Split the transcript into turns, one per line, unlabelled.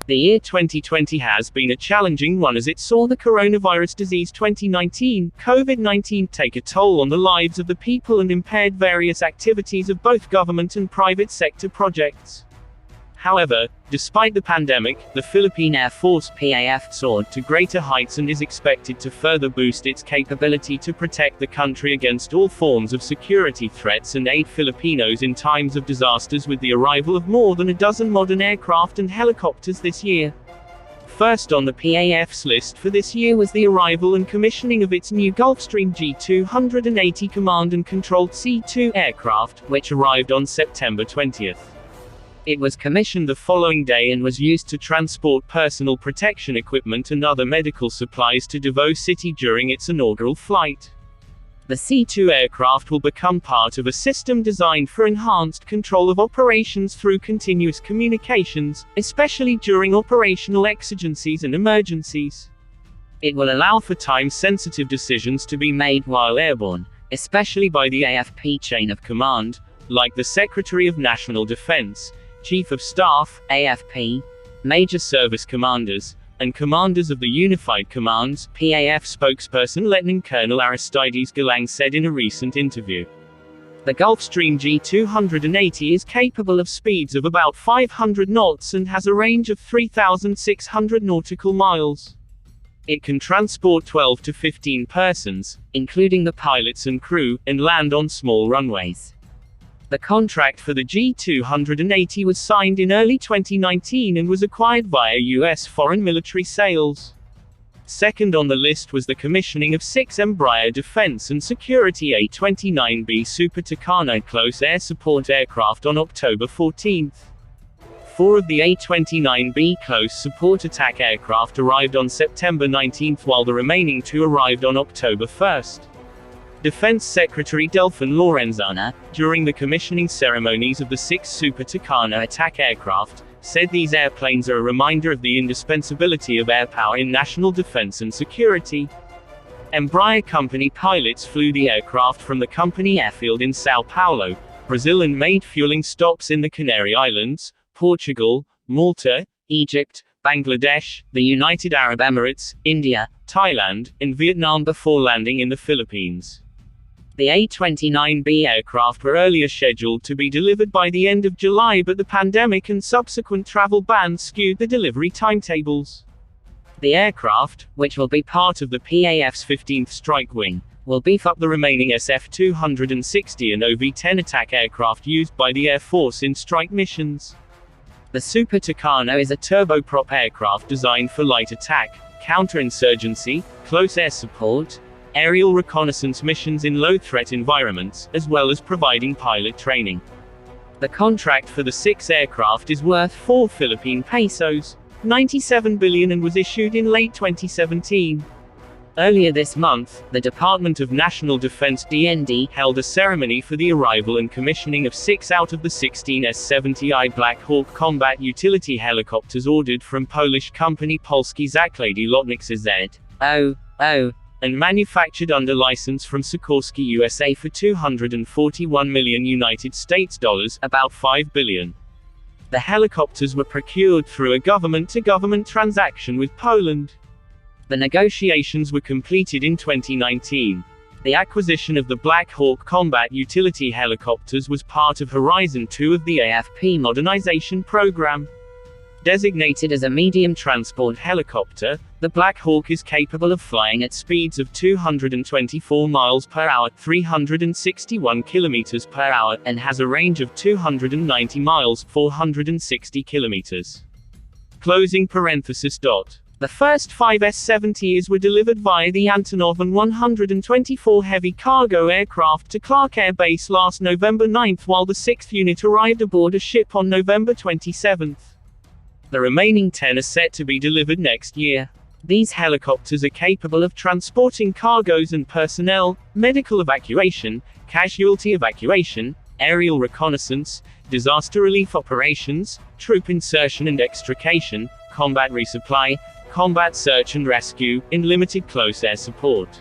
The year 2020 has been a challenging one as it saw the coronavirus disease 2019, COVID-19, take a toll on the lives of the people and impaired various activities of both government and private sector projects. However, despite the pandemic, the Philippine Air Force (PAF) soared to greater heights and is expected to further boost its capability to protect the country against all forms of security threats and aid Filipinos in times of disasters with the arrival of more than a dozen modern aircraft and helicopters this year. First on the PAF's list for this year was the arrival and commissioning of its new Gulfstream G280 command and controlled C-2 aircraft, which arrived on September 20th. It was commissioned the following day and was used to transport personal protection equipment and other medical supplies to Davao City during its inaugural flight. The C-2 aircraft will become part of a system designed for enhanced control of operations through continuous communications, especially during operational exigencies and emergencies. It will allow for time-sensitive decisions to be made while airborne, especially by the AFP chain of command, like the Secretary of National Defense, Chief of Staff, AFP, Major Service Commanders, and Commanders of the Unified Commands, PAF spokesperson Lieutenant Colonel Aristides Galang said in a recent interview. The Gulfstream G280 is capable of speeds of about 500 knots and has a range of 3,600 nautical miles. It can transport 12 to 15 persons, including the pilots and crew, and land on small runways. The contract for the G280 was signed in early 2019 and was acquired via U.S. foreign military sales. Second on the list was the commissioning of 6 Embraer Defense and Security A-29B Super Tucano close air support aircraft on October 14. 4 of the A-29B close support attack aircraft arrived on September 19 while the remaining 2 arrived on October 1. Defense Secretary Delfin Lorenzana, during the commissioning ceremonies of the 6 Super Tucano attack aircraft, said these airplanes are a reminder of the indispensability of air power in national defense and security. Embraer company pilots flew the aircraft from the company airfield in Sao Paulo, Brazil and made fueling stops in the Canary Islands, Portugal, Malta, Egypt, Bangladesh, the United Arab Emirates, India, Thailand, and Vietnam before landing in the Philippines. The A-29B aircraft were earlier scheduled to be delivered by the end of July, but the pandemic and subsequent travel bans skewed the delivery timetables. The aircraft, which will be part of the PAF's 15th Strike Wing, will beef up the remaining SF-260 and OV-10 attack aircraft used by the Air Force in strike missions. The Super Tucano is a turboprop aircraft designed for light attack, counterinsurgency, close air support, aerial reconnaissance missions in low-threat environments, as well as providing pilot training. The contract for the 6 aircraft is worth 4 Philippine pesos, 97 billion, and was issued in late 2017. Earlier this month, the Department of National Defense (DND) held a ceremony for the arrival and commissioning of 6 out of the 16 S-70i Black Hawk combat utility helicopters ordered from Polish company Polskie Zakłady Lotnicze Z.O.O. and manufactured under license from Sikorsky USA for $241 million United States dollars, about $5 billion. The helicopters were procured through a government-to-government transaction with Poland. The negotiations were completed in 2019. The acquisition of the Black Hawk combat utility helicopters was part of Horizon 2 of the AFP modernization program. Designated as a medium transport helicopter, the Black Hawk is capable of flying at speeds of 224 miles per hour, 361 kilometers per hour, and has a range of 290 miles, 460 kilometers. Closing parenthesis. The first 5 S-70s were delivered via the Antonov and 124 heavy cargo aircraft to Clark Air Base last November 9, while the 6th unit arrived aboard a ship on November 27. The remaining 10 are set to be delivered next year. These helicopters are capable of transporting cargoes and personnel, medical evacuation, casualty evacuation, aerial reconnaissance, disaster relief operations, troop insertion and extrication, combat resupply, combat search and rescue, and limited close air support.